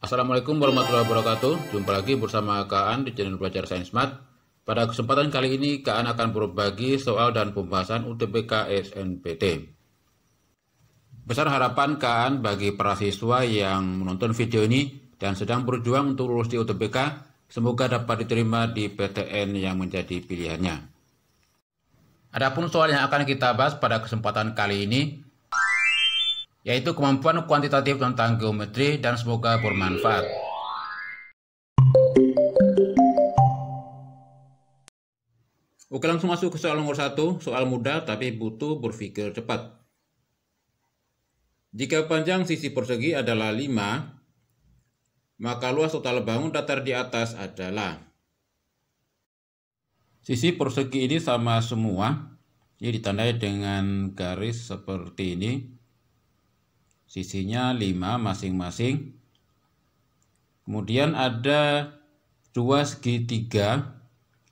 Assalamualaikum warahmatullahi wabarakatuh. Jumpa lagi bersama Kak An di channel Belajar Sains Mat. Pada kesempatan kali ini Kak An akan berbagi soal dan pembahasan UTBK SNPT. Besar harapan Kak An bagi para siswa yang menonton video ini dan sedang berjuang untuk lulus di UTBK, semoga dapat diterima di PTN yang menjadi pilihannya. Adapun soal yang akan kita bahas pada kesempatan kali ini yaitu kemampuan kuantitatif tentang geometri, dan semoga bermanfaat. Oke, langsung masuk ke soal nomor 1, soal mudah tapi butuh berpikir cepat. Jika panjang sisi persegi adalah 5, maka luas total bangun datar di atas adalah. Sisi persegi ini sama semua, ini ditandai dengan garis seperti ini. Sisinya 5 masing-masing. Kemudian ada dua segitiga.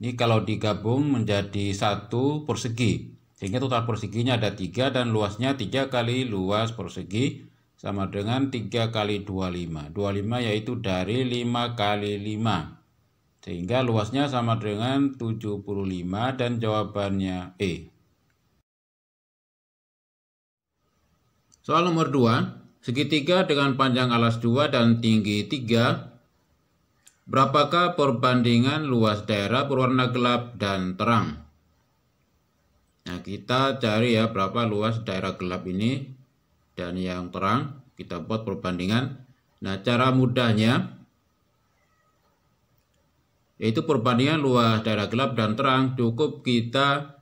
Ini kalau digabung menjadi satu persegi. Sehingga total perseginya ada 3 dan luasnya 3 kali luas persegi sama dengan 3 kali 25. 25 yaitu dari 5 kali 5. Sehingga luasnya sama dengan 75 dan jawabannya E. Soal nomor 2, segitiga dengan panjang alas 2 dan tinggi 3, berapakah perbandingan luas daerah berwarna gelap dan terang? Nah, kita cari ya berapa luas daerah gelap ini dan yang terang, kita buat perbandingan. Nah, cara mudahnya yaitu perbandingan luas daerah gelap dan terang, cukup kita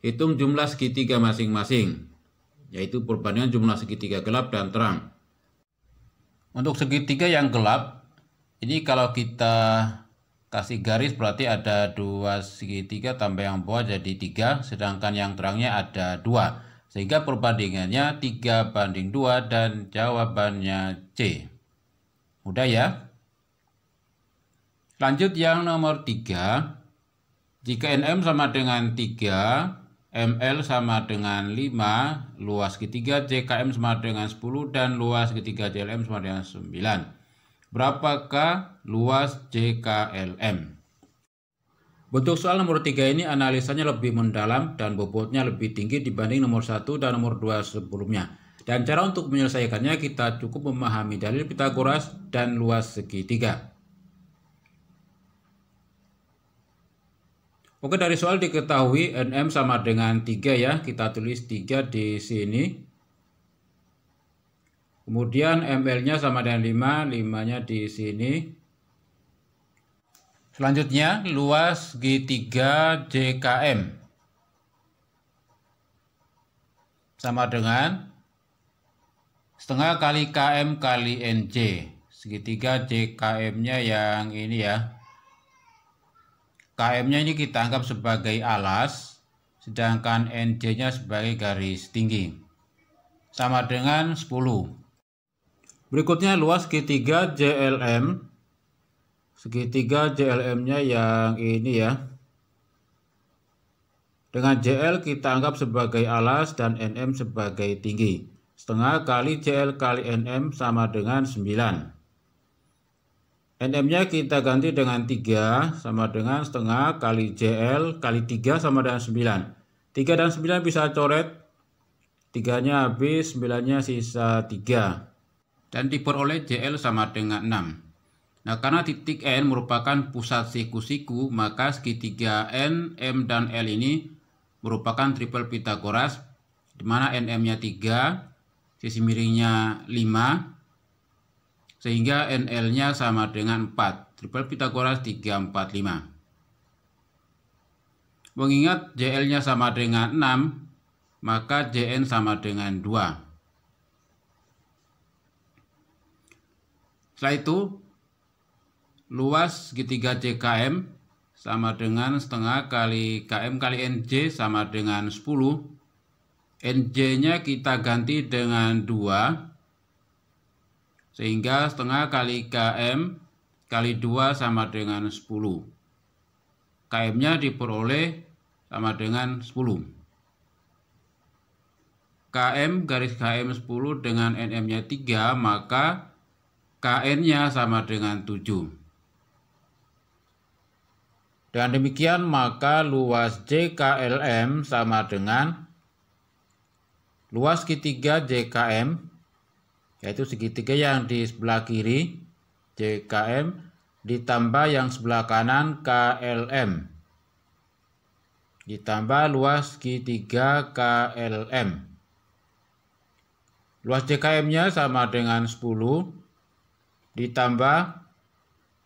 hitung jumlah segitiga masing-masing, yaitu perbandingan jumlah segitiga gelap dan terang. Untuk segitiga yang gelap, ini kalau kita kasih garis berarti ada 2 segitiga tambah yang bawah jadi 3, sedangkan yang terangnya ada 2. Sehingga perbandingannya 3:2 dan jawabannya C. Mudah ya? Lanjut yang nomor 3. Jika NM sama dengan 3, ML sama dengan 5, luas segitiga JKM sama dengan 10, dan luas segitiga JLM sama dengan 9. Berapakah luas JKLM? Bentuk soal nomor 3 ini analisanya lebih mendalam dan bobotnya lebih tinggi dibanding nomor 1 dan nomor 2 sebelumnya. Dan cara untuk menyelesaikannya kita cukup memahami dalil Pythagoras dan luas segitiga. Oke, dari soal diketahui NM sama dengan 3 ya, kita tulis 3 di sini. Kemudian ML-nya sama dengan 5, 5-nya di sini. Selanjutnya luas segitiga JKM sama dengan setengah kali KM kali NJ. Segitiga JKM-nya yang ini ya. KM-nya ini kita anggap sebagai alas, sedangkan NJ-nya sebagai garis tinggi. Sama dengan 10. Berikutnya luas segitiga JLM. Segitiga JLM-nya yang ini ya. Dengan JL kita anggap sebagai alas dan NM sebagai tinggi. Setengah kali JL kali NM sama dengan 9. NM-nya kita ganti dengan 3 sama dengan setengah kali JL kali 3 sama dengan 9. 3 dan 9 bisa coret. 3-nya habis, 9-nya sisa 3. Dan diperoleh JL sama dengan 6. Nah, karena titik N merupakan pusat siku-siku, maka segitiga N, M, dan L ini merupakan triple Pythagoras, di mana NM-nya 3, sisi miringnya 5, sehingga NL-nya sama dengan 4. Triple Pythagoras 3, 4, 5. Mengingat JL-nya sama dengan 6, maka JN sama dengan 2. Setelah itu, luas segitiga JKM sama dengan setengah kali KM kali NJ sama dengan 10. NJ-nya kita ganti dengan 2. Sehingga setengah kali KM kali 2 sama dengan 10. KM-nya diperoleh sama dengan 10. KM garis KM 10 dengan NM-nya 3, maka KN-nya sama dengan 7. Dengan demikian maka luas JKLM sama dengan luas segitiga JKM, yaitu segitiga yang di sebelah kiri JKM ditambah yang sebelah kanan KLM, ditambah luas segitiga KLM. Luas JKM-nya sama dengan 10 ditambah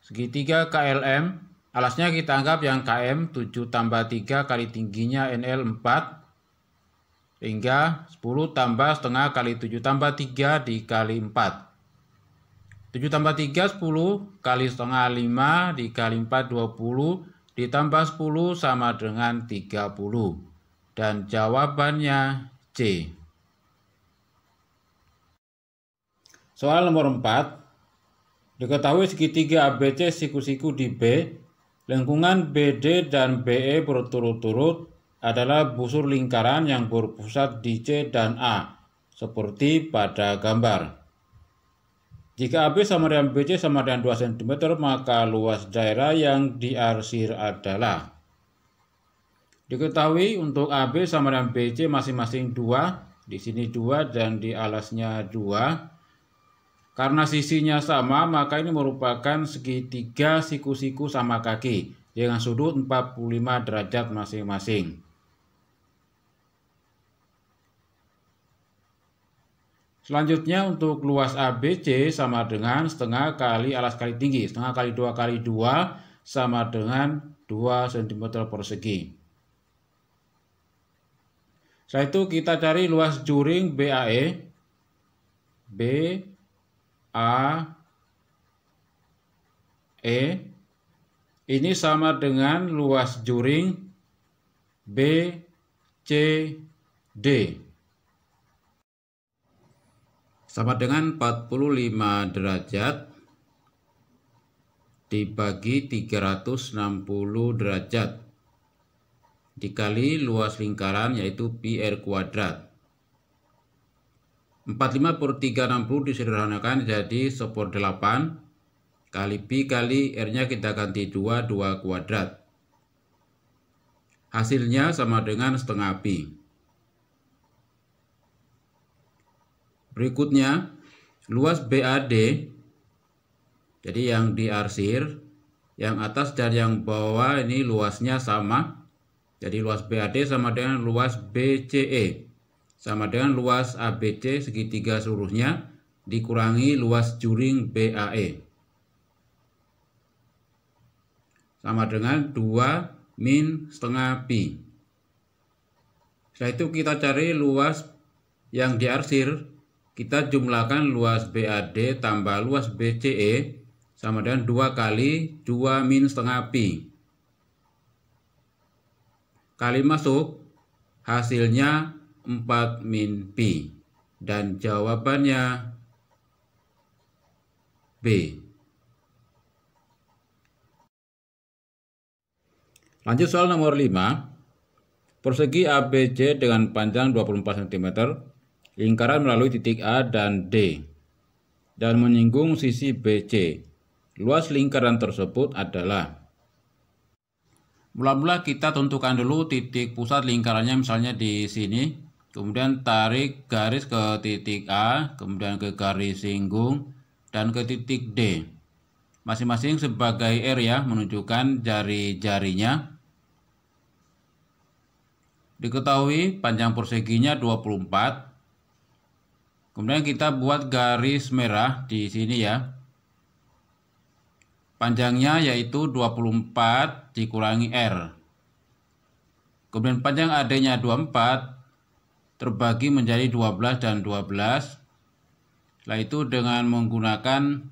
segitiga KLM. Alasnya kita anggap yang KM 7 tambah 3 kali tingginya NL 4 hingga 10 tambah setengah kali 7 tambah 3 dikali 4. 7 tambah 3 10 kali setengah 5 dikali 4 20 ditambah 10 sama dengan 30. Dan jawabannya C. Soal nomor 4. Diketahui segitiga ABC siku-siku di B, lingkungan BD dan BE berturut-turut adalah busur lingkaran yang berpusat di C dan A, seperti pada gambar. Jika AB sama dengan BC sama dengan 2 cm, maka luas daerah yang diarsir adalah. Diketahui untuk AB sama dengan BC masing-masing 2, di sini 2 dan di alasnya 2. Karena sisinya sama, maka ini merupakan segitiga siku-siku sama kaki dengan sudut 45 derajat masing-masing. Selanjutnya untuk luas ABC sama dengan setengah kali alas kali tinggi. Setengah kali 2 kali 2 sama dengan 2 cm persegi. Setelah itu kita cari luas juring BAE. Ini sama dengan luas juring BCD sama dengan 45 derajat dibagi 360 derajat dikali luas lingkaran yaitu pi R kuadrat. 45 per 360 disederhanakan jadi 1/8 kali pi kali R-nya kita ganti 2 kuadrat. Hasilnya sama dengan setengah pi. Berikutnya luas BAD, jadi yang diarsir, yang atas dan yang bawah ini luasnya sama. Jadi luas BAD sama dengan luas BCE sama dengan luas ABC segitiga seluruhnya dikurangi luas juring BAE sama dengan 2 min setengah pi. Setelah itu kita cari luas yang diarsir. Kita jumlahkan luas BAD tambah luas BCE sama dengan 2 kali 2 min setengah pi. Kali masuk, hasilnya 4 min pi. Dan jawabannya B. Lanjut soal nomor 5. Persegi ABC dengan panjang 24 cm, lingkaran melalui titik A dan D, dan menyinggung sisi BC. Luas lingkaran tersebut adalah. Mula-mula kita tentukan dulu titik pusat lingkarannya, misalnya di sini. Kemudian tarik garis ke titik A, kemudian ke garis singgung, dan ke titik D. Masing-masing sebagai R ya, menunjukkan jari-jarinya. Diketahui panjang perseginya 24. Kemudian kita buat garis merah di sini ya. Panjangnya yaitu 24 dikurangi R. Kemudian panjang AD-nya 24 terbagi menjadi 12 dan 12. Setelah itu dengan menggunakan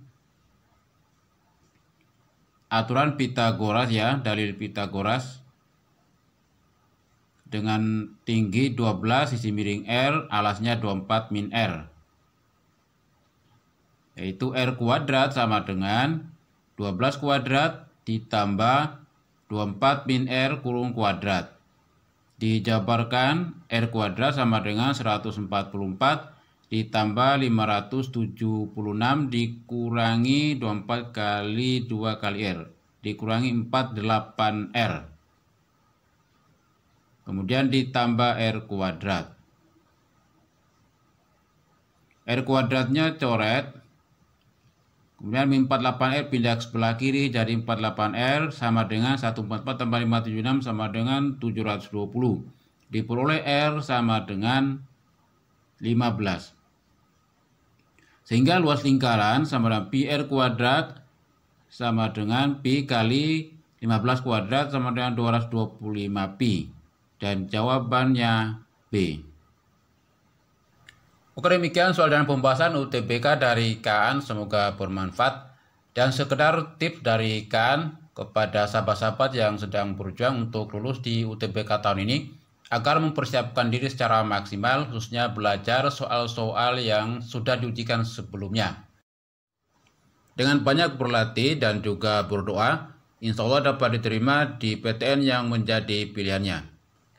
aturan Pitagoras ya, dalil Pitagoras, dengan tinggi 12 sisi miring R, alasnya 24 min R, yaitu R kuadrat sama dengan 12 kuadrat ditambah 24 min R kurung kuadrat. Dijabarkan R kuadrat sama dengan 144 ditambah 576 dikurangi 24 kali 2 kali R dikurangi 48R. Kemudian ditambah R kuadrat. R kuadratnya coret. Kemudian 48R pindah ke sebelah kiri jadi 48R sama dengan 144 tambah 576 sama dengan 720. Diperoleh R sama dengan 15. Sehingga luas lingkaran sama dengan pi R kuadrat sama dengan pi kali 15 kuadrat sama dengan 225 pi. Dan jawabannya B. Oke, demikian soal dan pembahasan UTBK dari Kaan, semoga bermanfaat. Dan sekedar tips dari Kaan kepada sahabat-sahabat yang sedang berjuang untuk lulus di UTBK tahun ini, agar mempersiapkan diri secara maksimal, khususnya belajar soal-soal yang sudah diujikan sebelumnya. Dengan banyak berlatih dan juga berdoa, insya Allah dapat diterima di PTN yang menjadi pilihannya.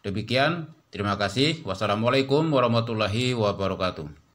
Demikian, terima kasih. Wassalamualaikum warahmatullahi wabarakatuh.